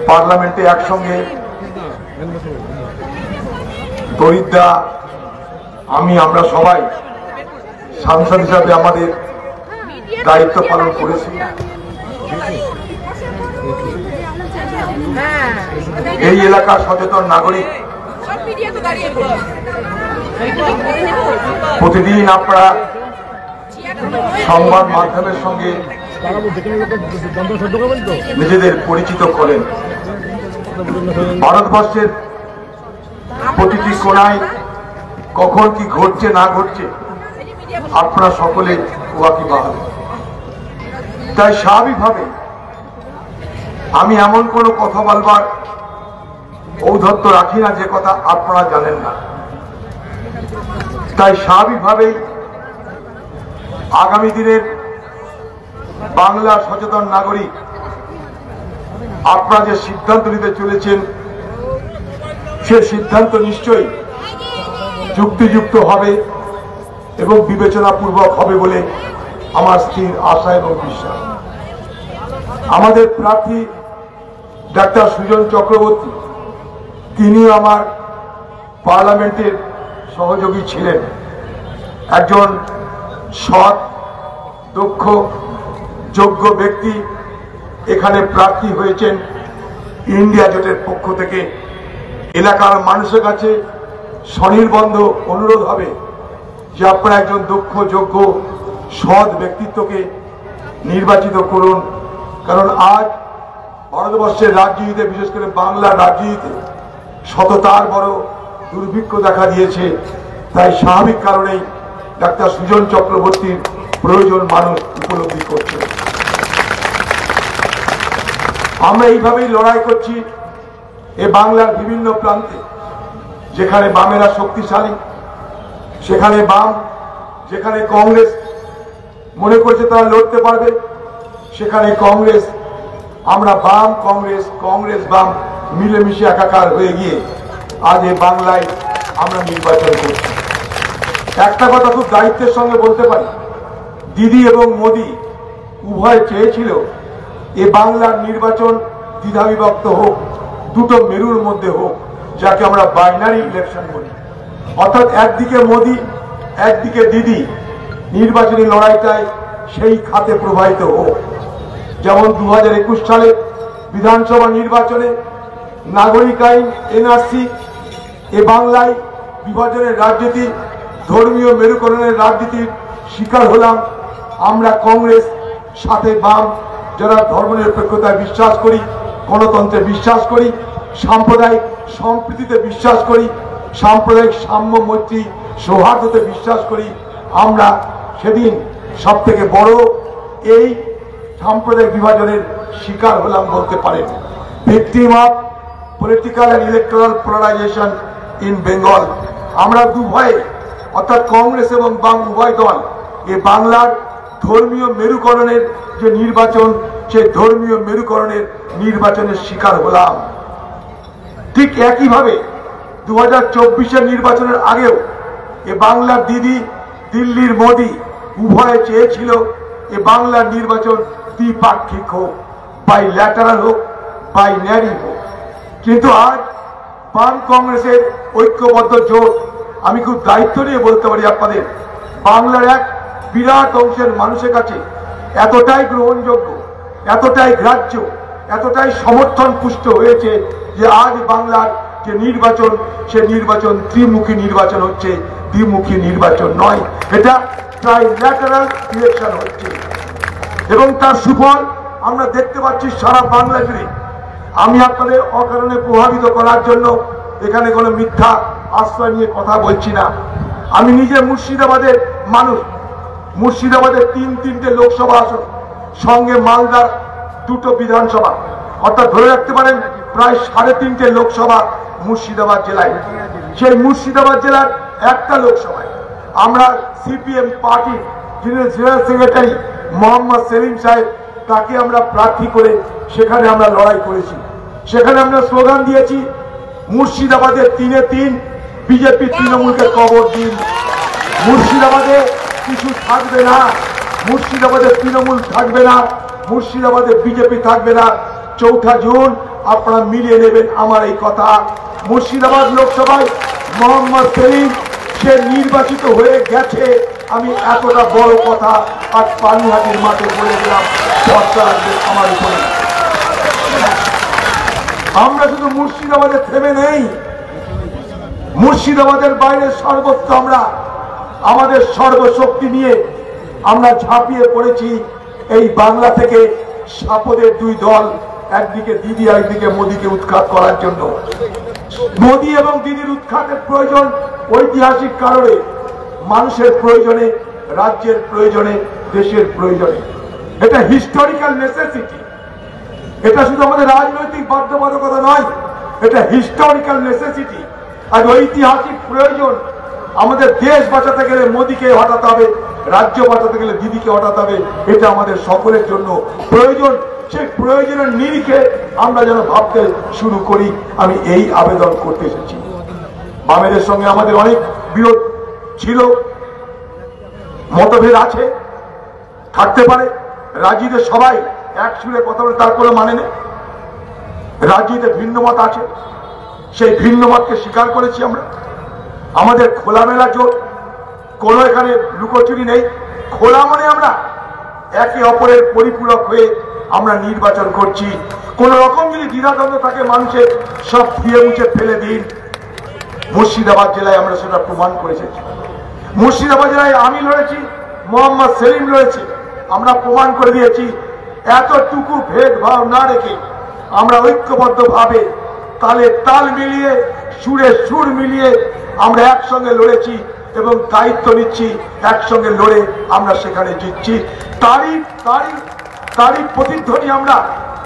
পার্লামেন্টে একসঙ্গে তরিদ্দা আমরা সবাই সাংসদ হিসাবে আমাদের দায়িত্ব পালন করেছি। এই এলাকার সচেতন নাগরিক প্রতিদিন আপনারা সংবাদ মাধ্যমের সঙ্গে নিজেদের পরিচিত করেন। ভারতবর্ষের প্রতিটি কোণায় কখন কি ঘটছে না ঘটছে আপনারা সকলে ওয়াকিবহাল। তাই স্বাভাবিকভাবে আমি এমন কোনো কথা বলবার ঔদ্ধত্য রাখি না যে কথা আপনারা জানেন না। তাই স্বাভাবিকভাবেই আগামী দিনের বাংলার সচেতন নাগরিক আপনারা যে সিদ্ধান্ত নিতে চলেছেন সে সিদ্ধান্ত নিশ্চয়ই যুক্তিযুক্ত হবে এবং বিবেচনাপূর্বক হবে বলে আমার স্থির আশা এবং বিশ্বাস। আমাদের প্রার্থী ডাক্তার সুজন চক্রবর্তী তিনিও আমার পার্লামেন্টের সহযোগী ছিলেন। একজন সৎ, দক্ষ, যোগ্য ব্যক্তি এখানে প্রার্থী হয়েছেন ইন্ডিয়া জোটের পক্ষ থেকে। এলাকার মানুষের কাছে স্বনির্বন্ধ অনুরোধ হবে যে আপনারা একজন দক্ষ, যোগ্য, সৎ ব্যক্তিত্বকে নির্বাচিত করুন। কারণ আজ ভারতবর্ষের রাজনীতিতে, বিশেষ করে বাংলার রাজনীতিতে সততার বড় দুর্ভিক্ষ দেখা দিয়েছে। তাই স্বাভাবিক কারণেই ডাক্তার সুজন চক্রবর্তীর প্রয়োজন মানুষ উপলব্ধি করছে। আমরা এইভাবেই লড়াই করছি এ বাংলার বিভিন্ন প্রান্তে। যেখানে বামেরা শক্তিশালী সেখানে বাম, যেখানে কংগ্রেস মনে করছে তারা লড়তে পারবে সেখানে কংগ্রেস, আমরা বাম কংগ্রেস, কংগ্রেস বাম মিলেমিশে একাকার হয়ে গিয়ে আজ এই বাংলায় আমরা নির্বাচন করছি। একটা কথা খুব দায়িত্বের সঙ্গে বলতে পারি, দিদি এবং মোদি উভয় চেয়েছিল এ বাংলার নির্বাচন দ্বিধাবিভক্ত হোক, দুটো মেরুর মধ্যে হোক, যাকে আমরা বাইনারি ইলেকশন বলি। অর্থাৎ একদিকে মোদি, একদিকে দিদি, নির্বাচনী লড়াইটায় সেই খাতে প্রবাহিত হোক। যেমন 2021 সালে বিধানসভা নির্বাচনে নাগরিক আইন, এনআরসি, এ বাংলায় বিভাজনের রাজনীতি, ধর্মীয় মেরুকরণের রাজনীতির শিকার হলাম আমরা। কংগ্রেস সাথে বাম, যারা ধর্মনিরপেক্ষতায় বিশ্বাস করি, গণতন্ত্রে বিশ্বাস করি, সাম্প্রদায়িক সম্প্রীতিতে বিশ্বাস করি, সাম্প্রদায়িক সাম্য, মৈত্রী, সৌহার্দ্যতে বিশ্বাস করি, আমরা সেদিন সব থেকে বড় এই সাম্প্রদায়িক বিভাজনের শিকার হলাম বলতে পারেন। Victim of political and electoral polarisation in Bengal. আমরা দুভয়ে অর্থাৎ কংগ্রেস এবং বাম উভয় দল এ বাংলার ধর্মীয় মেরুকরণের যে নির্বাচন, সেই ধর্মীয় মেরুকরণের নির্বাচনের শিকার হলাম। ঠিক একইভাবে 2024 নির্বাচনের আগেও এ বাংলার দিদি, দিল্লির মোদি উভয়ে চেয়েছিল এ বাংলার নির্বাচন দ্বিপাক্ষিক হোক, বাইল্যাটারাল হোক, বাইনারি হোক। কিন্তু আজ বাম কংগ্রেসের ঐক্যবদ্ধ জোট, আমি খুব দায়িত্ব নিয়ে বলতে পারি আপনাদের, বাংলার এক বিরাট অংশের মানুষের কাছে এতটাই গ্রহণযোগ্য, এতটাই গ্রাহ্য, এতটাই সমর্থন পুষ্ট হয়েছে যে আজ বাংলার যে নির্বাচন, সে নির্বাচন ত্রিমুখী নির্বাচন হচ্ছে, দ্বিমুখী নির্বাচন নয়। এটা ট্রাইল্যাটারাল ইলেকশন হচ্ছে এবং তার সুফল আমরা দেখতে পাচ্ছি সারা বাংলা জুড়ে। আমি আপনাদের অকারণে প্রভাবিত করার জন্য এখানে কোনো মিথ্যা আশ্রয় নিয়ে কথা বলছি না। আমি নিজে মুর্শিদাবাদের মানুষ। মুর্শিদাবাদের তিনটে লোকসভা আসন, সঙ্গে মালদার 2টো বিধানসভা, অর্থাৎ ধরে রাখতে পারেন প্রায় 3.5 লোকসভা মুর্শিদাবাদ জেলায়। সেই মুর্শিদাবাদ জেলার একটা লোকসভায় আমরা সিপিএম পার্টির যিনি জেনারেল সেক্রেটারি মোহাম্মদ সেলিম সাহেব, তাকে আমরা প্রার্থী করে সেখানে আমরা লড়াই করেছি। সেখানে আমরা স্লোগান দিয়েছি, মুর্শিদাবাদের 3-3, বিজেপি তৃণমূলকে কবর দিন। মুর্শিদাবাদে কিছু থাকবে না, মুর্শিদাবাদে তৃণমূল থাকবে না, মুর্শিদাবাদে বিজেপি থাকবে না। 4 জুন আপনারা মিলিয়ে নেবেন আমার এই কথা। মুর্শিদাবাদ লোকসভায় মোহাম্মদ সেলিম সে নির্বাচিত হয়ে গেছে, আমি এতটা বড় কথা আজ পানিহাটির মাঠে বলে দিলাম, ভরসা রাখবে আমার উপরে। আমরা শুধু মুর্শিদাবাদে থেমে নেই, মুর্শিদাবাদের বাইরে সর্বত্র আমরা আমাদের সর্বশক্তি নিয়ে আমরা ঝাঁপিয়ে পড়েছি এই বাংলা থেকে সাপদের দুই দল, একদিকে দিদি একদিকে মোদীকে উৎখাত করার জন্য। মোদী এবং দিদির উৎখাতের প্রয়োজন ঐতিহাসিক কারণে, মানুষের প্রয়োজনে, রাজ্যের প্রয়োজনে, দেশের প্রয়োজনে। এটা হিস্টোরিক্যাল নেসেসিটি, এটা শুধু আমাদের রাজনৈতিক বাধ্যবাধকতা নয়, এটা হিস্টোরিক্যাল নেসেসিটি। আর ঐতিহাসিক প্রয়োজন। আমাদের দেশ বাঁচাতে গেলে মোদীকে হটাতে হবে, রাজ্য বাঁচাতে গেলে দিদিকে হটাতে হবে, এটা আমাদের সকলের জন্য প্রয়োজন। সেই প্রয়োজনের নিরিখে আমরা যেন ভাবতে শুরু করি, আমি এই আবেদন করতে এসেছি। বামেদের সঙ্গে আমাদের অনেক বিরোধ ছিল, মতভেদ আছে, থাকতে পারে। রাজনীতিতে সবাই এক সুরে কথা বলে তারপরে মানে নেই, রাজনীতিতে ভিন্ন মত আছে, সেই ভিন্ন মতকে স্বীকার করেছি আমরা। আমাদের খোলামেলা জোট, কোনো এখানে লুকোচুরি নেই, খোলা মনে আমরা একে অপরের পরিপূরক হয়ে আমরা নির্বাচন করছি। কোন রকম যদি দ্বিধাদ্বন্দ্ব থাকে মানুষের, সব ধুয়ে মুছে ফেলে দিন। মুর্শিদাবাদ জেলায় আমরা সেটা প্রমাণ করেছি। মুর্শিদাবাদ জেলায় আমি লড়েছি, মোহাম্মদ সেলিম লড়েছে, আমরা প্রমাণ করে দিয়েছি এতটুকু ভেদভাব না রেখে আমরা ঐক্যবদ্ধ ভাবে তালে তাল মিলিয়ে, সুরে সুর মিলিয়ে আমরা একসঙ্গে লড়েছি এবং দায়িত্ব নিচ্ছি, একসঙ্গে লড়ে আমরা সেখানে জিতছি। তারই প্রতিধ্বনি আমরা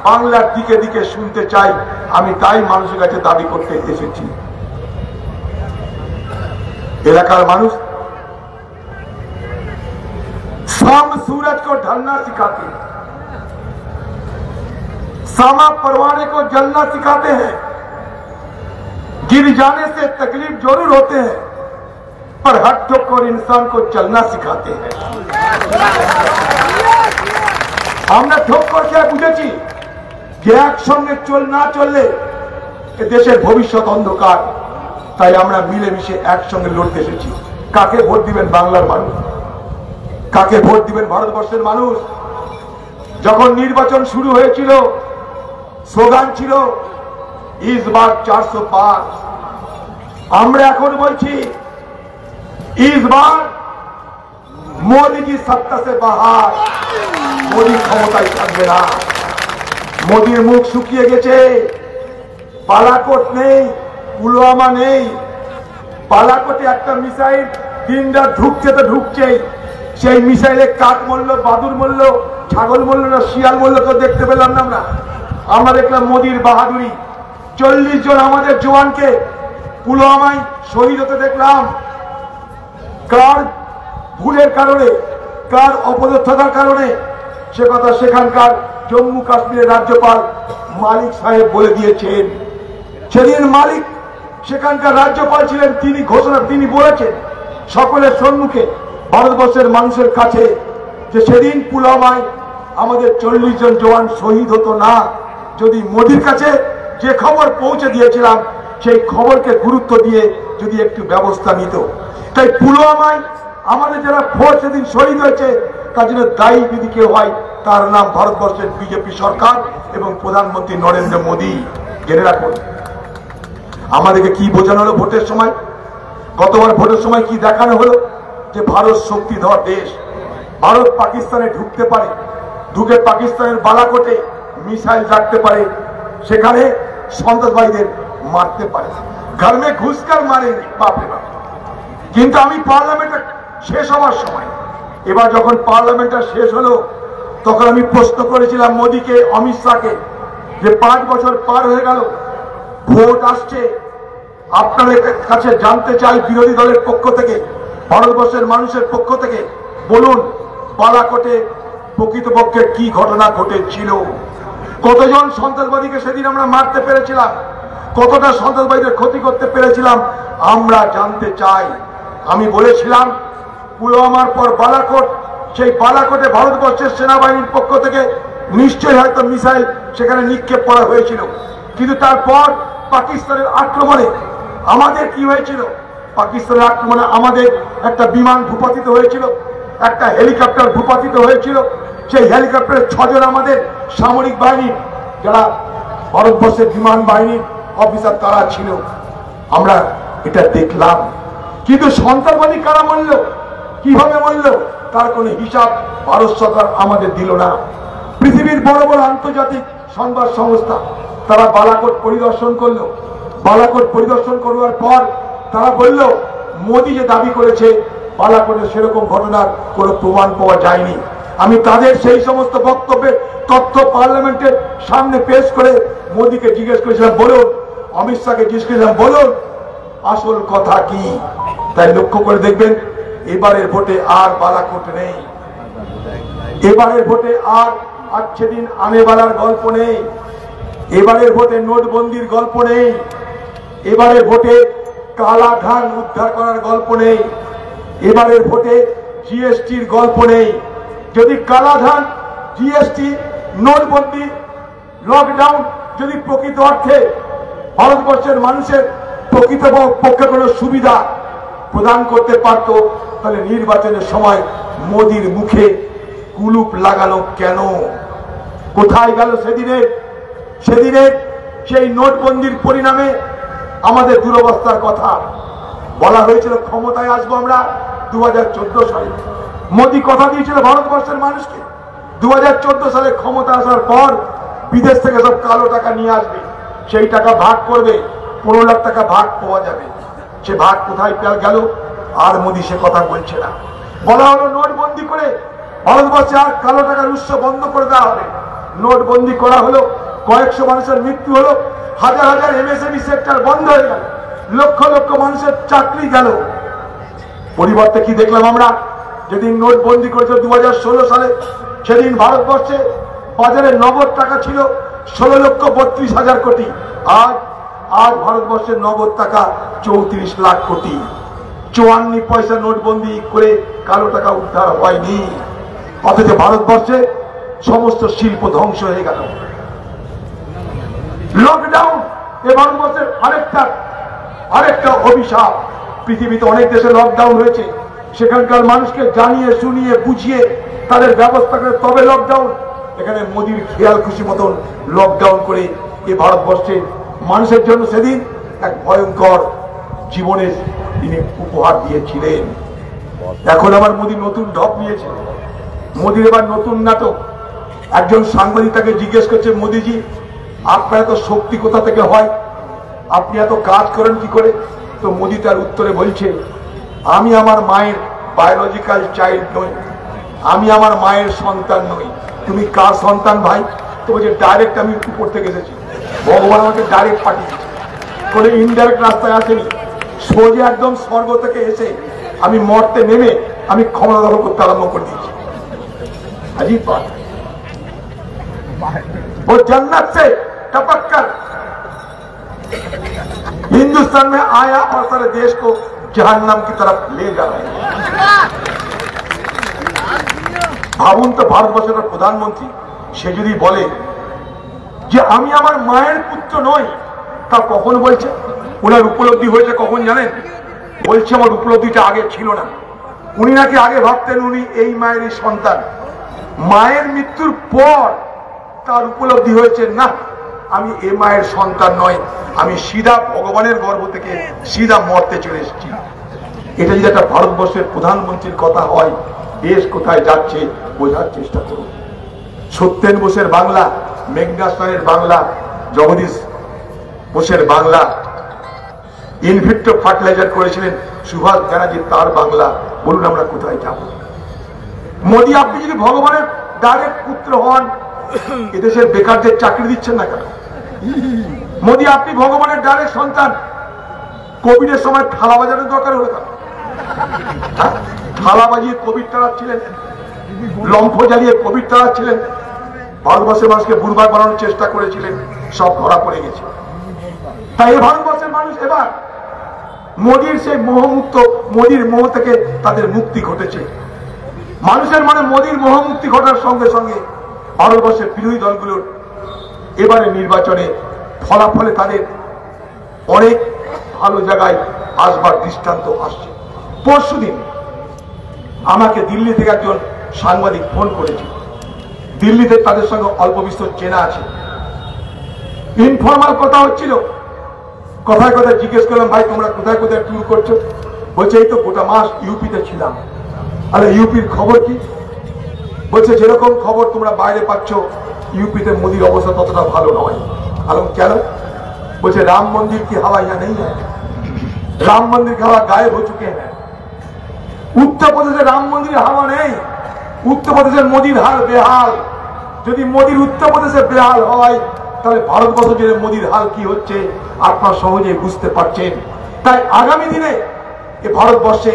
বাংলার দিকে দিকে শুনতে চাই। আমি তাই মানুষের কাছে দাবি করতে এসেছি। এলাকার মানুষ शाम सूरज को ढलना सिखाते हैं, सामा परवाने को जलना सिखाते हैं। गिर जाने से तकलीफ जरूर होते हैं, पर हट ठोकर इंसान को चलना सिखाते हैं। আমরা ঠোক্কর খেয়ে বুঝেছি যে একসঙ্গে না চললে এ দেশের ভবিষ্যৎ অন্ধকার। তাই আমরা মিলেমিশে একসঙ্গে লড়তে এসেছি। কাকে ভোট দিবেন বাংলার মানুষ? কাকে ভোট দিবেন ভারতবর্ষের মানুষ? যখন নির্বাচন শুরু হয়েছিল স্লোগান ছিল ইস বার 400 পার। আমরা এখন বলছি ইস বার মোদী জি সত্তা সে বাহার। মোদী ক্ষমতায় থাকবে না। মোদীর মুখ শুকিয়ে গেছে। বালাকোট নেই, পুলওয়ামা নেই। বালাকোটে একটা মিসাইল দিন রাত ঢুকছে তো ঢুকছেই। সেই মিসাইলে কাক মরল, বাদুর মরল, ছাগল মরল না শিয়াল মরল, কেউ দেখতে পেলাম না। আমরা দেখলাম মোদীর বাহাদুরি। 40 জন আমাদের জওয়ানকে পুলওয়ামায় শহীদ হতে দেখলাম। কার ভুলের কারণে, কার অপদস্থতার কারণে? সে কথা সেখানকার জম্মু কাশ্মীরের রাজ্যপাল মালিক সাহেব বলে দিয়েছেন। সেদিন মালিক সেখানকার রাজ্যপাল ছিলেন, তিনি বলেছেন সকলের সম্মুখে ভারতবর্ষের মানুষের কাছে যে সেদিন পুলওয়ামায় আমাদের 40 জন জওয়ান শহীদ হতো না যদি মোদীর কাছে যে খবর পৌঁছে দিয়েছিলাম সেই খবরকে গুরুত্ব দিয়ে যদি একটু ব্যবস্থা নিত। তাই পুলওয়ামায় আমাদের যারা ফোর্স সেদিন শহীদ হয়েছে তার জন্য দায়ী যদি কেউ হয় তার নাম ভারতবর্ষের বিজেপি সরকার এবং প্রধানমন্ত্রী নরেন্দ্র মোদী। জেনে রাখুন। আমাদেরকে কি বোঝানো হলো ভোটের সময়? গতবার ভোটের সময় কি দেখানো হলো? যে ভারত শক্তিধর দেশ, ভারত পাকিস্তানে ঢুকতে পারে, ঢুকে পাকিস্তানের বালাকোটে মিসাইল রাখতে পারে, সেখানে সন্ত্রাসবাদীদের মারতে পারে, ঘর মে ঘুষকার মারে বাপরে বাপ। কিন্তু আমি পার্লামেন্টটা শেষ হওয়ার সময়, এবার যখন পার্লামেন্টটা শেষ হলো তখন আমি প্রশ্ন করেছিলাম মোদীকে, অমিত শাহকে, যে 5 বছর পার হয়ে গেল, ভোট আসছে, আপনাদের কাছে জানতে চাই বিরোধী দলের পক্ষ থেকে, ভারতবর্ষের মানুষের পক্ষ থেকে বলুন বালাকোটে প্রকৃতপক্ষে কি ঘটনা ঘটেছিল? কতজন সন্ত্রাসবাদীকে সেদিন আমরা মারতে পেরেছিলাম? কতটা সন্ত্রাসবাদীদের ক্ষতি করতে পেরেছিলাম? আমরা জানতে চাই। আমি বলেছিলাম পুলওয়ামার পর বালাকোট, সেই বালাকোটে ভারতবর্ষের সেনাবাহিনীর পক্ষ থেকে নিশ্চয়ই হয়তো মিসাইল সেখানে নিক্ষেপ করা হয়েছিল, কিন্তু তারপর পাকিস্তানের আক্রমণে আমাদের কি হয়েছিল? পাকিস্তানের আক্রমণে আমাদের একটা বিমান ভূপাতিত হয়েছিল, একটা হেলিকপ্টার ভূপাতিত হয়েছিল। সেই হেলিকপ্টারের 6 জন আমাদের সামরিক বাহিনী, যারা ভারতবর্ষের বিমান বাহিনীর অফিসার তারা ছিল। আমরা এটা দেখলাম। কিন্তু সন্ত্রাসবাদী কারা মরল, কিভাবে মরল, তার কোনো হিসাব ভারত সরকার আমাদের দিল না। পৃথিবীর বড় বড় আন্তর্জাতিক সংবাদ সংস্থা তারা বালাকোট পরিদর্শন করলো। বালাকোট পরিদর্শন করবার পর তারা বলল, মোদী যে দাবি করেছে বালাকোটে সেরকম ঘটনার কোনো প্রমাণ পাওয়া যায়নি। আমি তাদের সেই সমস্ত বক্তব্যের তথ্য পার্লামেন্টের সামনে পেশ করে মোদীকে জিজ্ঞেস করেছিলাম, বলুন, অমিত শাহকে জিজ্ঞেস করেছিলাম, বলুন আসল কথা কি। তাই লক্ষ্য করে দেখবেন, এবারের ভোটে আর বালাকোট নেই। এবারের ভোটে আর আজকে দিন আনেবালার গল্প নেই। এবারের ভোটে নোটবন্দির গল্প নেই। এবারের ভোটে কালা ধান উদ্ধার করার গল্প নেই। এবারের ভোটে জিএসটির গল্প নেই। যদি কালা ধান, জিএসটি, নোটবন্দি, লকডাউন যদি প্রকৃত অর্থে ভারতবর্ষের মানুষের প্রকৃত পক্ষে কোনো সুবিধা প্রদান করতে পারত, তাহলে নির্বাচনের সময় মোদির মুখে কুলুপ লাগানো কেন? কোথায় গেল সেদিনের সেই নোটবন্দির পরিণামে আমাদের দুরবস্থার কথা বলা হয়েছিল? ক্ষমতায় আসবো আমরা 2014 সালে। মোদী কথা দিয়েছিল ভারতবর্ষের মানুষকে 2014 সালে ক্ষমতা আসার পর বিদেশ থেকে সব কালো টাকা নিয়ে আসবে, সেই টাকা ভাগ করবে, 15 লাখ টাকা ভাগ পাওয়া যাবে। সে ভাগ কোথায় গেল? আর মোদী সে কথা বলছে না। বলা হলো নোটবন্দি করে ভারতবর্ষে আর কালো টাকার উৎস বন্ধ করে দেওয়া হবে। নোটবন্দি করা হলো, কয়েকশো মানুষের মৃত্যু হলো, হাজার হাজার এমএসএমই সেক্টর বন্ধ হয়ে গেল, লক্ষ লক্ষ মানুষের চাকরি গেল। পরিবর্তে কি দেখলাম আমরা? যেদিন নোটবন্দি করেছিল 2016 সালে, সেদিন ভারতবর্ষে বাজারে নগদ টাকা ছিল 16,32,000 কোটি। আজ ভারতবর্ষের নগদ টাকা 34 লাখ কোটি। 54 পয়সা নোটবন্দি করে কালো টাকা উদ্ধার হয়নি। অথচ ভারতবর্ষে সমস্ত শিল্প ধ্বংস হয়ে গেল। লকডাউন এ ভারতবর্ষের আরেকটা অভিশাপ। পৃথিবীতে অনেক দেশে লকডাউন হয়েছে, সেখানকার মানুষকে জানিয়ে শুনিয়ে বুঝিয়ে তাদের ব্যবস্থা করে তবে লকডাউন। এখানে মোদির খেয়াল খুশি মতন লকডাউন করে এ ভারতবর্ষের মানুষের জন্য সেদিন এক ভয়ঙ্কর জীবনের তিনি উপহার দিয়েছিলেন। এখন আবার মোদী নতুন ঢপ নিয়েছে। মোদীর এবার নতুন নাটক। একজন সাংবাদিক তাকে জিজ্ঞেস করছে, মোদীজি আপনার এত শক্তি কোথা থেকে হয়, আপনি এত কাজ করেন কি করে? তো মোদী তার উত্তরে বলছে, আমি আমার মায়ের বায়োলজিক্যাল চাইল্ড নই, আমি আমার মায়ের সন্তান নই। তুমি কার সন্তান ভাই? তো বলছে, ডাইরেক্ট আমি উপর থেকে এসেছি, ভগবান আমাকে ডাইরেক্ট পাঠিয়েছে, কোনো ইনডাইরেক্ট রাস্তায় আসেনি। সোজা একদম স্বর্গ থেকে এসে আমি মরতে নেমে আমি ক্ষমতা দখল করতে আরম্ভ করে দিয়েছি। अजीब बात है। वो जन्नत से टपक कर हिंदुस्तान में आया और सारे देश को जहन्नम की तरफ ले जा रहे हैं। ভাবুন তো, ভারতবর্ষের প্রধানমন্ত্রী সে যদি বলে যে আমি আমার মায়ের পুত্র নই, তা কখন বলছে? ওনার উপলব্ধি হয়েছে কখন জানেন? বলছে আমার উপলব্ধিটা আগে ছিল না। উনি নাকি আগে ভাবতেন উনি এই মায়েরই সন্তান। মায়ের মৃত্যুর পর তার উপলব্ধি হয়েছে, না আমি এ মায়ের সন্তান নয়, আমি সিধা ভগবানের গর্ভ থেকে সিধা মরতে চলে এসেছি। এটা যদি একটা ভারতবর্ষের প্রধানমন্ত্রীর কথা হয়, দেশ কোথায় যাচ্ছে বোঝার চেষ্টা করুন। সত্যেন বোসের বাংলা, মেঘনাদ সেনের বাংলা, জগদীশ বোসের বাংলা, ইনভিট্রো ফার্টিলাইজার করেছিলেন সুভাষ ব্যানার্জি, তার বাংলা। বলুন আমরা কোথায় যাব? মোদী আপনি যদি ভগবানের ডাইরেক্ট পুত্র হন, এদেশের বেকারদের চাকরি দিচ্ছেন না কেন? মোদী আপনি ভগবানের ডাইরেক্ট সন্তান, কোভিডের সময় থালা বাজানোর দরকার হলো কেন? থালা বাজিয়ে কোভিড তাড়াচ্ছিলেন, লম্ফ জ্বালিয়ে কোভিড তাড়াচ্ছিলেন, ভারতবর্ষের মানুষকে বুড়বার বানানোর চেষ্টা করেছিলেন, সব ধরা পড়ে গেছে। তাই এই ভারতবর্ষের মানুষ এবার মোদীর সেই মোহমুক্ত, মোদীর মোহ থেকে তাদের মুক্তি ঘটেছে। মানুষের মনে মোদীর মোহমুক্তি ঘটার সঙ্গে সঙ্গে ভারতবর্ষের বিরোধী দলগুলোর এবারে নির্বাচনে ফলাফলে তাদের অনেক ভালো জায়গায় আসবার দৃষ্টান্ত আসছে। পরশুদিন আমাকে দিল্লি থেকে একজন সাংবাদিক ফোন করেছে। দিল্লিতে তাদের সঙ্গে অল্প বিস্তর চেনা আছে। ইনফরমাল কথা হচ্ছিল, কথায় কথায় জিজ্ঞেস করলাম, ভাই তোমরা কোথায় কোথায় ট্যুর করছো? বলছে এই তো গোটা মাস ইউপিতে ছিলাম। আরে ইউপির খবর কি? বলছে যেরকম খবর তোমরা বাইরে পাচ্ছ ইউপিতে মোদির অবস্থা ততটা ভালো নয়। আলম কেন? বলছে राम मंदिर की हवा यहाँ नहीं है, राम मंदिर की हवा गायब हो चुके हैं। उत्तर प्रदेशে राम मंदिर হাওয়া নেই, উত্তর প্রদেশের মোদির হাল বেহাল। যদি মোদির উত্তর প্রদেশে বেহাল হয় তাহলে ভারতবর্ষ জুড়ে মোদির হাল কি হচ্ছে আপনারা সহজেই বুঝতে পারছেন। তাই আগামী দিনে এই ভারতবর্ষে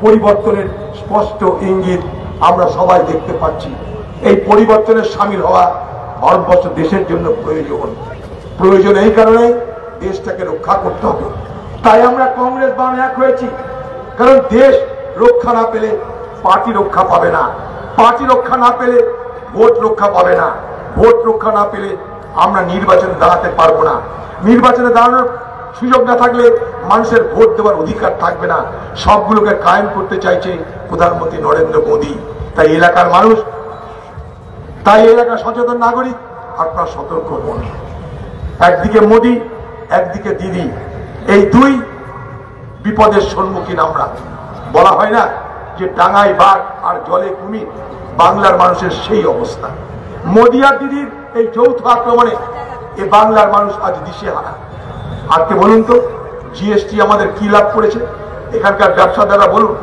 পরিবর্তনের স্পষ্ট ইঙ্গিত আমরা সবাই দেখতে পাচ্ছি। এই পরিবর্তনে শামিল হওয়া ভারতবর্ষ দেশের জন্য প্রয়োজন। এই কারণে দেশটাকে রক্ষা করতে হবে। তাই আমরা কংগ্রেস বাম এক হয়েছি, কারণ দেশ রক্ষা না পেলে পার্টি রক্ষা পাবে না, পার্টি রক্ষা না পেলে ভোট রক্ষা পাবে না, ভোট রক্ষা না পেলে আমরা নির্বাচনে দাঁড়াতে পারবো না, নির্বাচনে দাঁড়ানোর সুযোগ না থাকলে মানুষের ভোট দেওয়ার অধিকার থাকবে না। সবগুলোকে কায়েম করতে চাইছে প্রধানমন্ত্রী নরেন্দ্র মোদী। তাই এলাকার মানুষ, তাই এলাকার সচেতন নাগরিক আপনারা সতর্ক হন। একদিকে মোদী, একদিকে দিদি, এই দুই বিপদের সম্মুখীন আমরা। বলা হয় না যে ডাঙায় বাঘ আর জলে কুমির, বাংলার মানুষের সেই অবস্থা। মোদী আর দিদির এই যৌথ আক্রমণে এ বাংলার মানুষ আজ দিশেহারা। আজকে বলুন তো জিএসটি আমাদের কি লাভ করেছে? এখানকার ব্যবসাদাররা বলুন।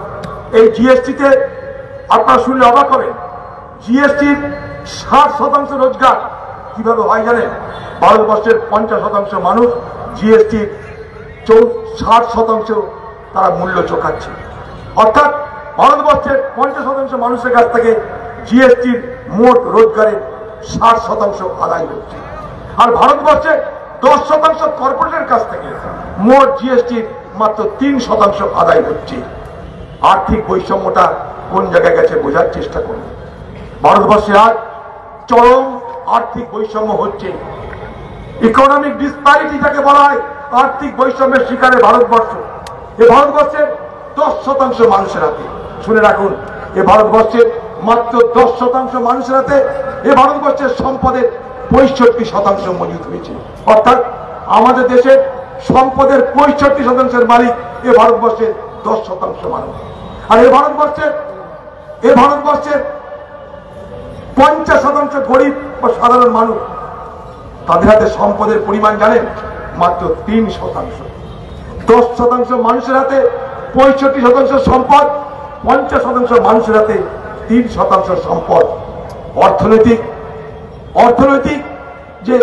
এই জিএসটিতে আপনারা শুনলে অবাক হবেন, জিএসটির 60% রোজগার কিভাবে হয় জানেন? ভারতবর্ষের 50% মানুষ জিএসটির 60% তারা মূল্য চোখাচ্ছে। অর্থাৎ ভারতবর্ষের 50% মানুষের কাছ থেকে জিএসটির মোট রোজগারের 60% আদায় হচ্ছে। আর ভারতবর্ষের 10% কর্পোরেটের কাছ থেকে মোট জিএসটির মাত্র 3% আদায় হচ্ছে। আর্থিক বৈষম্যটা কোন জায়গায় গেছে বোঝার চেষ্টা করুন। ভারতবর্ষে আজ চরম আর্থিক বৈষম্য হচ্ছে। ইকোনমিক ডিসপ্যারিটি যাকে বলা হয়, আর্থিক বৈষম্যের শিকারে ভারতবর্ষ। এ ভারতবর্ষের 10% মানুষের হাতে, শুনে রাখুন, এ ভারতবর্ষের মাত্র 10% মানুষের হাতে এ ভারতবর্ষের সম্পদের 65% মজুত হয়েছে। অর্থাৎ আমাদের দেশের সম্পদের 65% মালিক এ ভারতবর্ষের 10% মানুষ। আর এ ভারতবর্ষের 50% গরিব বা সাধারণ মানুষ। তাদের হাতে সম্পদের পরিমাণ জানেন? মাত্র 3%। 10% মানুষের হাতে 65% সম্পদ, 50% মানুষের হাতে 3% সম্পদ। অর্থনৈতিক যে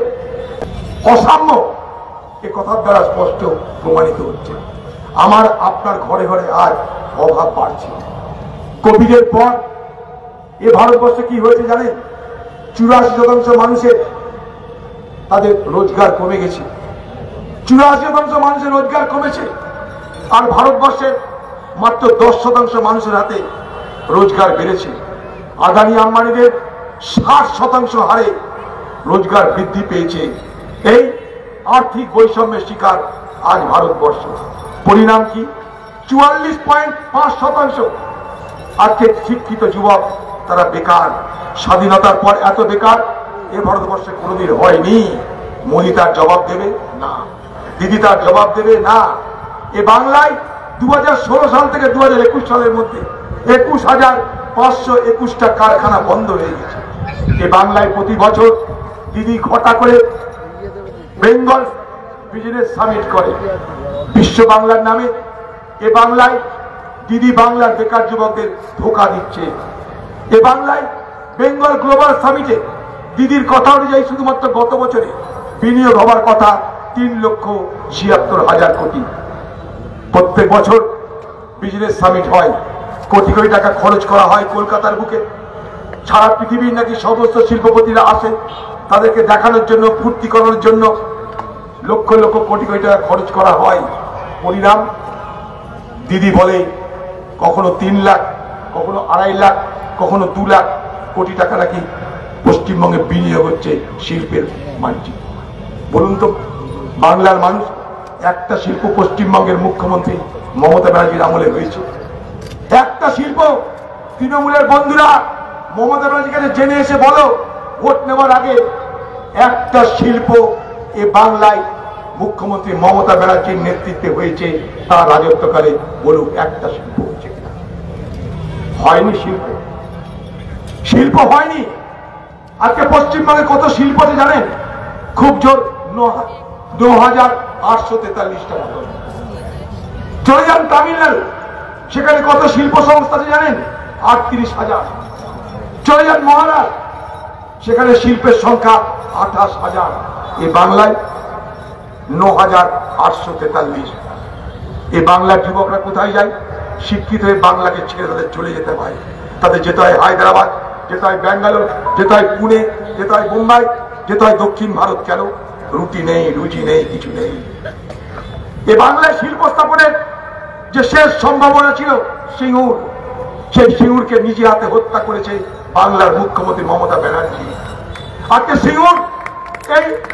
অসাম্য এ কথার দ্বারা স্পষ্ট প্রমাণিত হচ্ছে। আমার আপনার ঘরে ঘরে আজ অভাব বাড়ছে। কোভিডের পর এ ভারতবর্ষে কি হয়েছে জানেন? 84% মানুষের তাদের রোজগার কমে গেছে। 84% মানুষের রোজগার কমেছে। আর ভারতবর্ষের মাত্র 10% মানুষের হাতে রোজগার বেড়েছে। আদানি আম্বানিদের 60% হারে রোজগার বৃদ্ধি পেয়েছে। এই আর্থিক বৈষম্যের শিকার আজ ভারতবর্ষ। পরিণাম কি? 44.5% আজকের শিক্ষিত যুবক তারা বেকার। স্বাধীনতার পর এত বেকার এ ভারতবর্ষে কোনোদিন হয়নি। মোদী তার জবাব দেবে না, দিদি তার জবাব দেবে না। এ বাংলায় 2016 সাল থেকে 2021 সালের মধ্যে 21,521টা কারখানা বন্ধ হয়ে গেছে। এ বাংলায় প্রতি বছর দিদি ঘটা করে বেঙ্গল বিজনেস সামিট করে বিশ্ব বাংলার নামে। এ বাংলায় দিদি বাংলার বেকার যুবকদের ধোঁকা দিচ্ছে। এ বাংলায় বেঙ্গল গ্লোবাল সামিটে দিদির কথা অনুযায়ী শুধুমাত্র গত বছরে বিনিয়োগ হওয়ার কথা 3,76,000 কোটি। প্রত্যেক বছর বিজনেস সামিট হয়, কোটি কোটি টাকা খরচ করা হয় কলকাতার বুকে। সারা পৃথিবীর নাকি সমস্ত শিল্পপতিরা আসে তাদেরকে দেখানোর জন্য, ফুর্তি করানোর জন্য লক্ষ লক্ষ কোটি কোটি টাকা খরচ করা হয়। পরিণাম দিদি বলে কখনো 3 লাখ, কখনো 2.5 লাখ, কখনো 2 লাখ কোটি টাকা নাকি পশ্চিমবঙ্গে বিনিয়োগ হচ্ছে শিল্পের বাণিজ্য। বলুন তো, বাংলার মানুষ একটা শিল্প পশ্চিমবঙ্গের মুখ্যমন্ত্রী মমতা ব্যানার্জির আমলে হয়েছে? একটা শিল্প তৃণমূলের বন্ধুরা মমতা ব্যানার্জির কাছে জেনে এসে বলো, ভোট নেওয়ার আগে একটা শিল্প এ বাংলায় মুখ্যমন্ত্রী মমতা ব্যানার্জির নেতৃত্বে হয়েছে তার রাজত্বকালে? বলুক একটা শিল্প হয়েছে কিনা? হয়নি। শিল্প হয়নি। আজকে পশ্চিমবঙ্গে কত শিল্প আছে জানেন? খুব জোর 9,843 টাকা। চলে যান তামিলনাড়ু, সেখানে কত শিল্প সংস্থা আছে জানেন? 38,000। চলে যান মহারাষ্ট্র, সেখানে শিল্পের সংখ্যা 28,000। এই বাংলায় 9,843। এই বাংলার যুবকরা কোথায় যায়? শিক্ষিত হয়ে বাংলাকে ছেড়ে তাদের চলে যেতে হয়। তাদের যেতে হয় হায়দ্রাবাদ, যেতে হয় ব্যাঙ্গালোর, যেতে হয় পুনে, যেতে হয় মুম্বাই, যেতে হয় দক্ষিণ ভারত। কেন? রুটি নেই, রুচি নেই, কিছু নেই। এ বাংলায় শিল্প স্থাপনের যে শেষ সম্ভাবনা ছিল সিঙ্গুর, সেই সিঙ্গুরকে নিজে হাতে হত্যা করেছে বাংলার মুখ্যমন্ত্রী মমতা ব্যানার্জি। আজকে সিঙ্গুর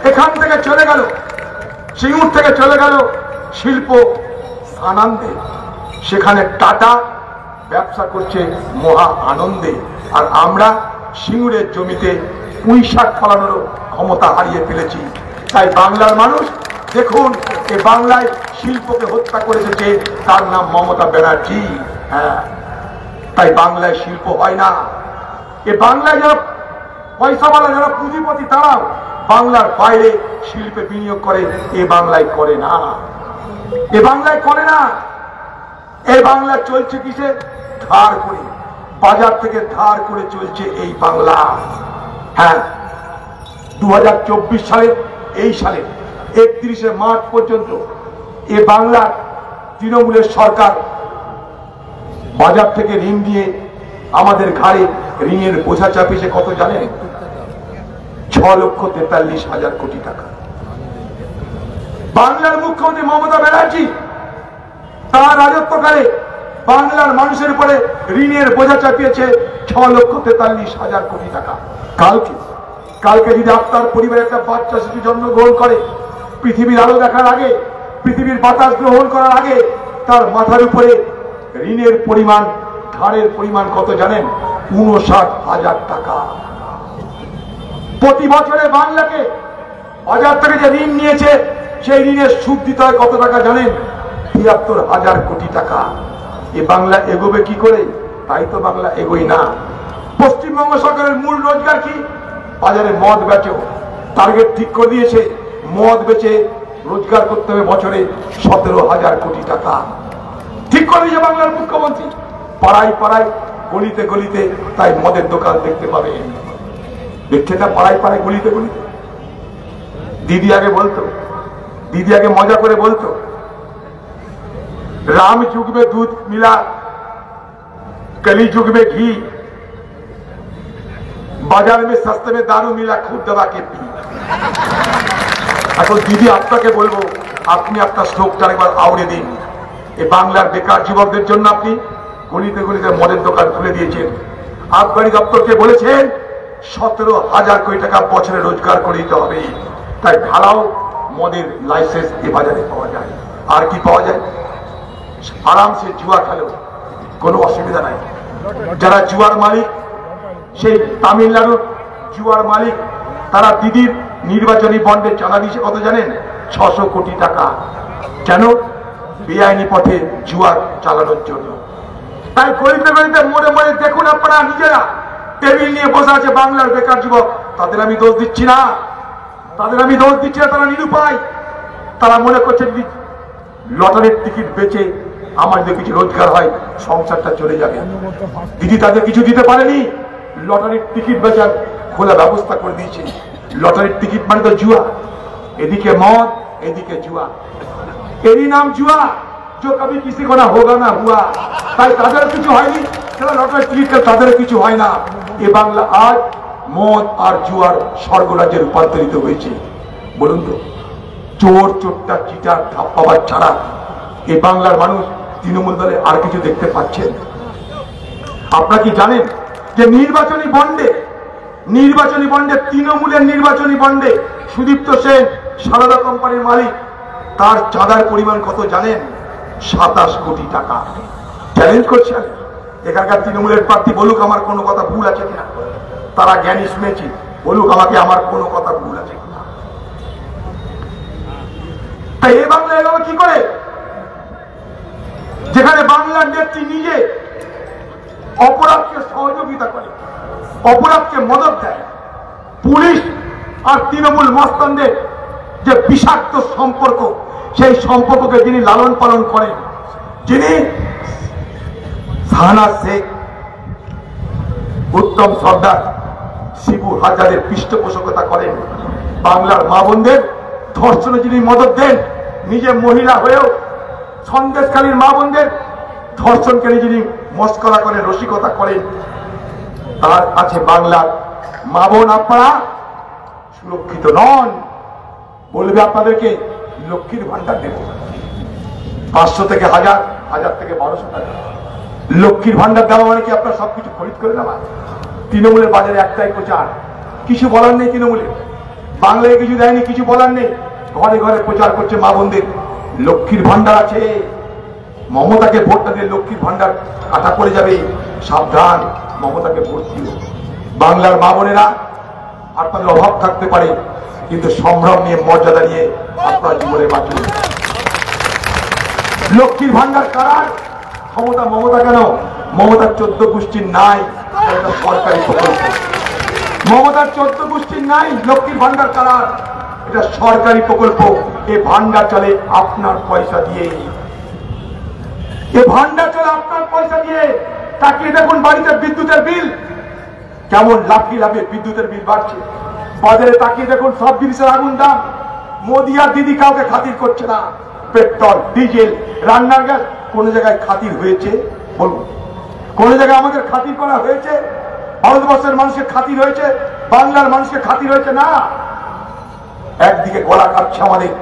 এখান থেকে চলে গেল, সিঙ্গুর থেকে চলে গেল শিল্প আনন্দে। সেখানে টাটা ব্যবসা করছে মহা আনন্দে, আর আমরা সিঙ্গুরের জমিতে পুঁইশাক ফলানোর ক্ষমতা হারিয়ে ফেলেছি। তাই বাংলার মানুষ দেখুন, এ বাংলায় শিল্পকে হত্যা করেছে যে, তার নাম মমতা ব্যানার্জি। হ্যাঁ, তাই বাংলায় শিল্প হয় না। এ বাংলায় যারা পয়সাওয়ালা, যারা পুঁজিপতি, তারাও বাংলার বাইরে শিল্পে বিনিয়োগ করে, এ বাংলায় করে না। এ বাংলায় করে না। এই বাংলা চলছে কিসে? ধার করে, বাজার থেকে ধার করে চলছে এই বাংলা। হ্যাঁ, 2024 সালে, এই সালে 31শে মার্চ পর্যন্ত এ বাংলার তৃণমূলের সরকার বাজার থেকে ঋণ দিয়ে আমাদের ঘাড়ে ঋণের বোঝা চাপিয়েছে কত জানেন? 6,43,000 কোটি টাকা। বাংলার মুখ্যমন্ত্রী মমতা ব্যানার্জি তার রাজত্বকালে বাংলার মানুষের উপরে ঋণের বোঝা চাপিয়েছে 6,43,000 কোটি টাকা। কালকে যদি আপনার পরিবারে একটা বাচ্চা শিশু জন্মগ্রহণ করে, পৃথিবীর আলো দেখার আগে, পৃথিবীর বাতাস গ্রহণ করার আগে, তার মাথার উপরে ঋণের পরিমাণ, ধারের পরিমাণ কত জানেন? 59,000 টাকা। প্রতি বছরে বাংলাকে বাজার থেকে যে ঋণ নিয়েছে, সেই ঋণের সুদ দিতে হয় কত টাকা জানেন? 73,000 কোটি টাকা। এ বাংলা এগোবে কি করে? তাই তো বাংলা এগোই না। পশ্চিমবঙ্গ সরকারের মূল রোজগার কি? বাজারে মদ বেচো। টার্গেট ঠিক করে দিয়েছে, মদ বেচে রোজগার করতে হবে বছরে 17,000 কোটি টাকা। ঠিক করে দিয়েছে বাংলার মুখ্যমন্ত্রী। পাড়ায় পাড়ায়, গলিতে গলিতে তাই মদের দোকান দেখতে পাবে। দেখছে না? পাড়ায় পাড়ায়, গলিতে গলিতে। দিদি আগে বলতো, দিদি আগে মজা করে বলতো, राम युग में दूध मिला, कली युग में घी, बाजार में सस्ते में दारू मिला, खुद दबा के पी। এখন দিদি আপনাকে বলবো, আপনি আপনার শ্লোকটা একবার আওড়ে দিন। এই বাংলার বেকার যুবকদের জন্য আপনি গলিতে গলিতে মদের দোকান খুলে দিয়েছেন। আবগারি দপ্তরকে বলেছেন 17,000 কোটি টাকা বছরে রোজগার করে দিতে হবে। তাই ঢালাও মদের লাইসেন্স এ বাজারে পাওয়া যায়। আর কি পাওয়া যায়? আরামসে জুয়া খেলো, কোনো অসুবিধা নাই। যারা জুয়ার মালিক, সেই তামিলনাড়ুর জুয়ার মালিক, তারা দিদির নির্বাচনী বন্ডে চাঁদা দিয়েছে কত জানেন? 600 কোটি টাকা। কেন? বেআইনি পথে জুয়া চালানোর জন্য। তাই গলিতে গলিতে, মোড়ে মোড়ে দেখুন আপনারা নিজেরা টেবিল নিয়ে বসে আছে বাংলার বেকার যুবক। তাদের আমি দোষ দিচ্ছি না, তাদের আমি দোষ দিচ্ছি না। তারা নিরুপায়। তারা মনে করছে যদি লটারির টিকিট বেচে আমার যদি কিছু রোজগার হয়, সংসারটা চলে যাবে। দিদি তাদের কিছু দিতে পারেনি। লটারির টিকিট বেচার খোলা ব্যবস্থা করে দিয়েছে। লটারির টিকিট মানে তো জুয়া। এদিকে মদ, এদিকে জুয়া। এরই নাম জুয়া, जो कभी किसी को ना होगा ना हुआ। তাই তাদের কিছু হয়নি, যারা লটারির টিকিট, তাদের কিছু হয় না। এ বাংলা আজ মদ আর জুয়ার স্বর্গরাজ্যে রূপান্তরিত হয়েছে। বলুন তো, চোর, চোরটা, চিটার, ধাপ্পাবাজ ছাড়া এই বাংলার মানুষ তৃণমূল দলে আর কিছু দেখতে পাচ্ছেন? আপনারা কি জানেন যে নির্বাচনী বন্ডে তৃণমূলের নির্বাচনী বন্ডে সুদীপ্ত সেন সারদা কোম্পানির মালিক, তার চাঁদার পরিমাণ কত জানেন? 27 কোটি টাকা। চ্যালেঞ্জ করছেন এখানকার তৃণমূলের প্রার্থী, বলুক আমার কোনো কথা ভুল আছে কিনা। তারা জ্ঞানী শুনেছি, বলুক আমাকে আমার কোনো কথা ভুল আছে কিনা। তাই এই বাংলা এভাবে কি করে, যেখানে বাংলার নেত্রী নিজে অপরাধকে সহযোগিতা করে, অপরাধকে মদত দেয়, পুলিশ আর তৃণমূল মস্তানদের যে বিষাক্ত সম্পর্ক, সেই সম্পর্ককে যিনি লালন পালন করেন, যিনি শাহনাজ শেখ, উত্তম সর্দার, শিবু হাজারের পৃষ্ঠপোষকতা করেন, বাংলার মা বোনদের ধর্ষণে যিনি মদত দেন, নিজে মহিলা হয়েও সন্দেশকালীর মা বোনদের ধর্ষণকে যিনি মস্করা করেন, রসিকতা করেন, তার কাছে বাংলার মা বোন আপনারা সুরক্ষিত নন। বলবে আপনাদেরকে লক্ষ্মীর ভান্ডার দেব, 500 থেকে 1000, 1000 থেকে 1200 টাকা। লক্ষ্মীর ভান্ডার দেওয়া মানে কি আপনার সবকিছু খরিদ করে নেওয়া? তৃণমূলের বাজারে একটাই প্রচার, কিছু বলার নেই। তৃণমূলের বাংলায় কিছু দেয়নি, কিছু বলার নেই, ঘরে ঘরে প্রচার করছে মা বোনদের লক্ষ্মীর ভান্ডার আছে। মমতাকে ভোটটা দিয়ে লক্ষ্মীর ভান্ডার কাটা করে যাবে, সাবধান, মমতাকে ভোট দিও। বাংলার মা বোনেরা আপনাদের অভাব থাকতে পারে, কিন্তু সম্ভ্রম নিয়ে, মর্যাদা নিয়ে আপনার জীবনে বাঁচুন। লক্ষ্মীর ভান্ডার কারার ক্ষমতা মমতা কেন? মমতার 14 গোষ্ঠীর নাই, এটা সরকারি প্রকল্প। মমতার 14 গোষ্ঠীর নাই লক্ষ্মীর ভান্ডার কারার, এটা সরকারি প্রকল্প। এই ভান্ডার চলে আপনার পয়সা দিয়ে, এই ভান্ডার চলে আপনার পয়সা দিয়ে। তাকিয়ে দেখুন বাড়িতে বিদ্যুতের বিল কেমন লাফিয়ে লাফিয়ে বিদ্যুতের বিল বাড়ছে। বাজারে তাকিয়ে দেখুন সব জিনিসের আগুন দাম। মোদি আর দিদি কাউকে খাতির করছে না। পেট্রোল, ডিজেল, রান্নার গ্যাস, কোন জায়গায় খাতির হয়েছে বলুন? কোন জায়গায় আমাদের খাতির করা হয়েছে? ভারতবর্ষের মানুষের খাতির হয়েছে? বাংলার মানুষকে খাতির হয়েছে না। একদিকে গলা কাটছে আমাদের,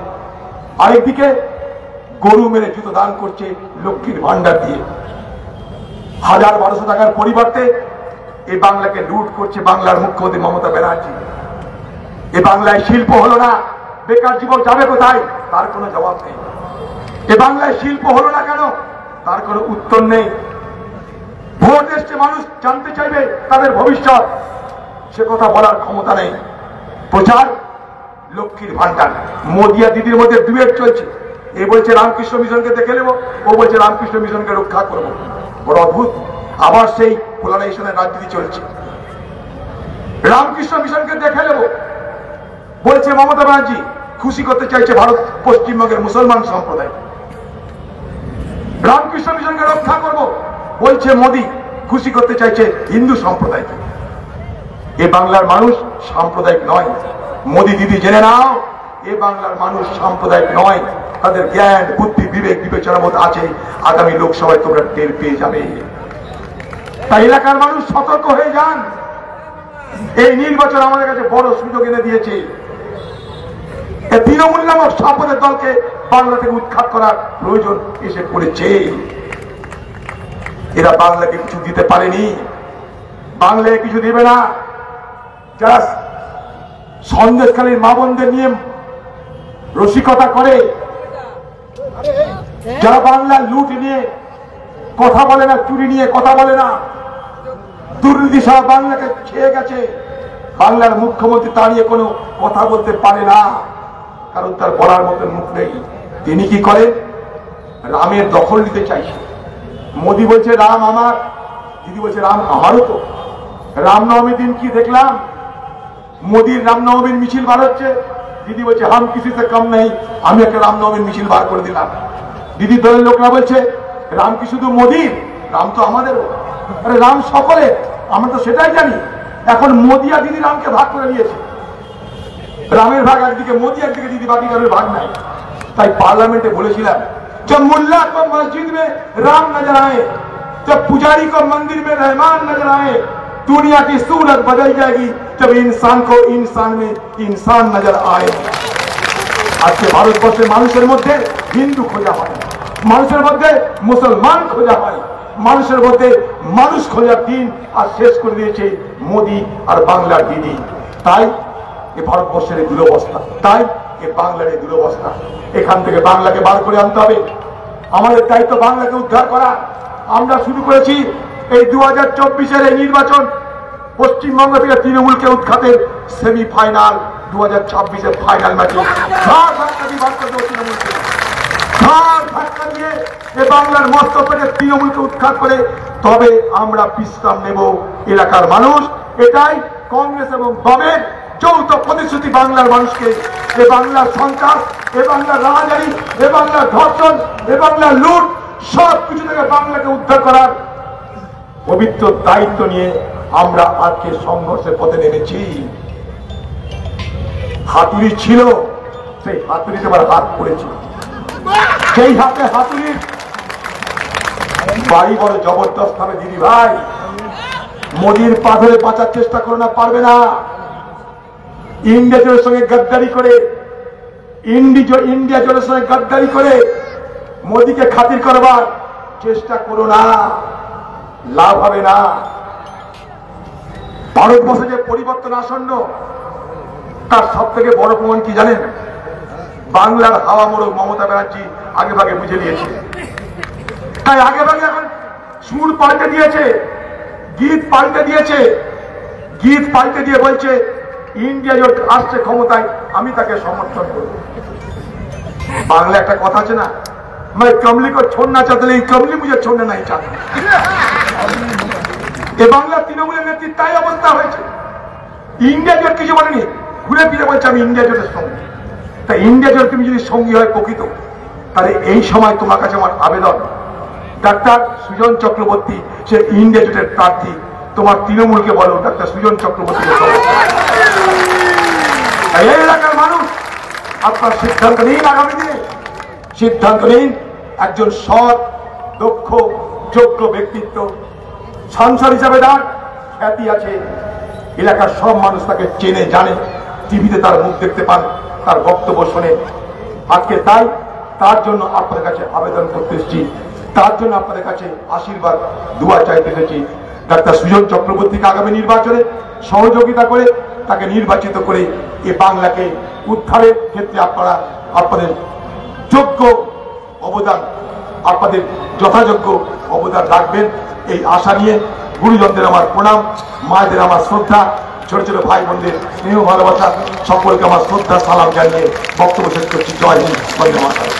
আরেকদিকে গরু মেরে জুতো দান করছে লক্ষ্মীর ভান্ডার দিয়ে। 1000-1200 টাকার পরিবর্তে এই বাংলাকে লুট করছে বাংলার মুখ্যমন্ত্রী মমতা ব্যানার্জি। এ বাংলায় শিল্প হলো না, বেকার যুবক যাবে কোথায়? তার কোনো জবাব নেই। এ বাংলায় শিল্প হলো না কেন? তার কোনো উত্তর নেই। ভোট এসছে, মানুষ জানতে চাইবে তাদের ভবিষ্যৎ, সে কথা বলার ক্ষমতা নেই। প্রচার লক্ষ্মীর ভান্ডার। মোদি আর দিদির মধ্যে ডুয়েট চলছে। এ বলছে রামকৃষ্ণ মিশনকে দেখে নেব, ও বলছে রামকৃষ্ণ মিশনকে রক্ষা করব। বড় অদ্ভুত। আবার সেই পোলারাইজেশনের রাজনীতি চলছে। রামকৃষ্ণ মিশনকে দেখে নেব বলছে মমতা ব্যানার্জি, খুশি করতে চাইছে ভারত পশ্চিমবঙ্গের মুসলমান সম্প্রদায়। রামকৃষ্ণ মিশনকে রক্ষা করব বলছে মোদি, খুশি করতে চাইছে হিন্দু সম্প্রদায়কে। এ বাংলার মানুষ সাম্প্রদায়িক নয়। মোদি দিদি জেনে নাও, এ বাংলার মানুষ সাম্প্রদায়িক নয়। তাদের জ্ঞান, বুদ্ধি, বিবেক, বিবেচনা বোধ আছে। আগামী লোকসভায় তোমরা টের পেয়ে যাবে। তাই এলাকার মানুষ সতর্ক হয়ে যান। এই নির্বাচন আমাদের কাছে বড় সুযোগ এনে দিয়েছে। তৃণমূল নামক সাপদের দলকে বাংলা থেকে উৎখাত করার প্রয়োজন এসে পড়েছে। এরা বাংলাকে কিছু দিতে পারেনি, বাংলায় কিছু দেবে না। যারা সন্দেশখালীর মা বোনদের নিয়ে রসিকতা করে, যারা বাংলার লুট নিয়ে কথা বলে না, চুরি নিয়ে কথা বলে না, দুর্নীতি সহ বাংলাকে খেয়ে গেছে, বাংলার মুখ্যমন্ত্রী তা নিয়ে কোনো কথা বলতে পারে না, কারণ তার বলার মতন মুখ নেই। তিনি কি করেন? রামের দখল নিতে চাইছে। মোদি বলছে রাম আমার, দিদি বলছে রাম আমারও। তো রামনবমীর দিন কি দেখলাম? মোদির রামনবমীর মিছিল বার হচ্ছে, দিদি বলছে হাম কিসি সে কম নেই, আমি একটা রামনবমীর মিছিল বার করে দিলাম। দিদি দলের লোকরা বলছে রাম কি শুধু মোদির? রাম তো আমাদেরও। আরে রাম সকলে, আমরা তো সেটাই জানি। এখন মোদি আর দিদি রামকে ভাগ করে নিয়েছে। রামের ভাগ একদিকে, মোদি একদিকে, দিদি বাকি কারোর ভাগ নাই। তাই পার্লামেন্টে বলেছিলাম, जब मुल्ला को मस्जिद में राम नजर आए, जब पुजारी को मंदिर में रहमान नजर आए, दुनिया की सूरत बदल जाएगी जब इंसान को इंसान में इंसान नजर आए। আজকে ভারতবর্ষের মানুষের মধ্যে হিন্দু খোঁজা হয়, মানুষের মধ্যে মুসলমান খোঁজা হয়, মানুষের মধ্যে মানুষ খোঁজার দিন আর শেষ করে দিয়েছে মোদি আর বাংলার দিদি। তাই এই ভারতবর্ষের এই দুরবস্থা। তাই এ বাংলার এই দুরবস্থা। এখান থেকে বাংলাকে বার করে আনতে হবে। আমাদের দায়িত্ব বাংলাকে উদ্ধার করা। আমরা শুরু করেছি এই 2024-এর এই নির্বাচন পশ্চিমবঙ্গ থেকে তৃণমূলকে উৎখাতের সেমিফাইনাল, 2026-এর ফাইনাল ম্যাচে তৃণমূলকে ধাক্কা দিয়ে এ বাংলার মস্ত পেটে তৃণমূলকে উৎখাত করে তবে আমরা বিশ্রাম নেব এলাকার মানুষ। এটাই কংগ্রেস এবং বামের যৌথ প্রতিশ্রুতি বাংলার মানুষকে। এ বাংলার সন্ত্রাস, এ বাংলার রাহাজানি, এ বাংলার ধর্ষণ, এ বাংলার লুট সব কিছু থেকে বাংলাকে উদ্ধার করার পবিত্র দায়িত্ব নিয়ে আমরা আজকে সংঘর্ষের পথে নেমেছি। হাতুড়ি ছিল, সেই হাতুড়িতে আবার হাত পড়েছে। সেই হাতে হাতুড়ির বাড়ি বড় জবরদস্ত হবে। দিদি ভাই, মোদির পা ধরে বাঁচার চেষ্টা করো না, পারবে না। ইন্ডিয়া জোটের সঙ্গে গদ্দারি করে, ইন্ডিয়া জোটের সঙ্গে গদ্দারি করে মোদিকে খাতির করবার চেষ্টা করো না, লাভ হবে না। ভারতবর্ষে যে পরিবর্তন আসন্ন, তার সব থেকে বড় প্রমাণ কি জানেন? বাংলার হাওয়া মোড়ক মমতা ব্যানার্জি আগে ভাগে বুঝে নিয়েছে। তাই আগে ভাগে এখন সুর পাল্টে দিয়েছে, গীত পাল্টে দিয়েছে। গীত পাল্টে দিয়ে বলছে ইন্ডিয়া জোট আসছে ক্ষমতায়, আমি তাকে সমর্থন করব। বাংলা একটা কথা আছে না, मैं कमली को छोड़ना चाहता लेकिन कमली मुझे छोड़ना नहीं चाहता। এ বাংলা তৃণমূলের নেতৃত্ব তাই অবস্থা হয়েছে। ইন্ডিয়া জোট কিছু বলেনি, ঘুরে ফিরে বলছে আমি ইন্ডিয়া জোটের সঙ্গে। তাই ইন্ডিয়া জোট তুমি যদি সঙ্গী হয় প্রকৃত, তাহলে এই সময় তোমার কাছে আমার আবেদন, ডাক্তার সুজন চক্রবর্তী সে ইন্ডিয়া জোটের প্রার্থী, তোমার তৃণমূলকে বলো ডাক্তার সুজন চক্রবর্তীকে এই এলাকার মানুষ আপনার সিদ্ধান্ত নিন। আগামী দিনে সিদ্ধান্ত নিন। একজন সৎ, দক্ষ, যোগ্য ব্যক্তিত্ব, সাংসদ হিসাবে তার খ্যাতি আছে। এলাকার সব মানুষ তাকে চেনে জানে, টিভিতে তার মুখ দেখতে পান, তার বক্তব্য শোনে। আজকে তাই তার জন্য আপনাদের কাছে আবেদন করতে এসেছি, তার জন্য আপনাদের কাছে আশীর্বাদ দোয়া চাইতে এসেছি। ডাক্তার সুজন চক্রবর্তীকে আগামী নির্বাচনে সহযোগিতা করে তাকে নির্বাচিত করে এ বাংলাকে উদ্ধারের ক্ষেত্রে আপনারা আপনাদের যোগ্য অবদান, আপনাদের যথাযোগ্য অবদান রাখবেন এই আশা নিয়ে গুরুজনদের আমার প্রণাম, মায়েদের আমার শ্রদ্ধা, ছোট ছোট ভাই বোনদের স্নেহ ভালোবাসা, সকলকে আমার শ্রদ্ধা সালাম জানিয়ে বক্তব্য শেষ করছি। জয় হিন্দ, বন্দে মাতরম।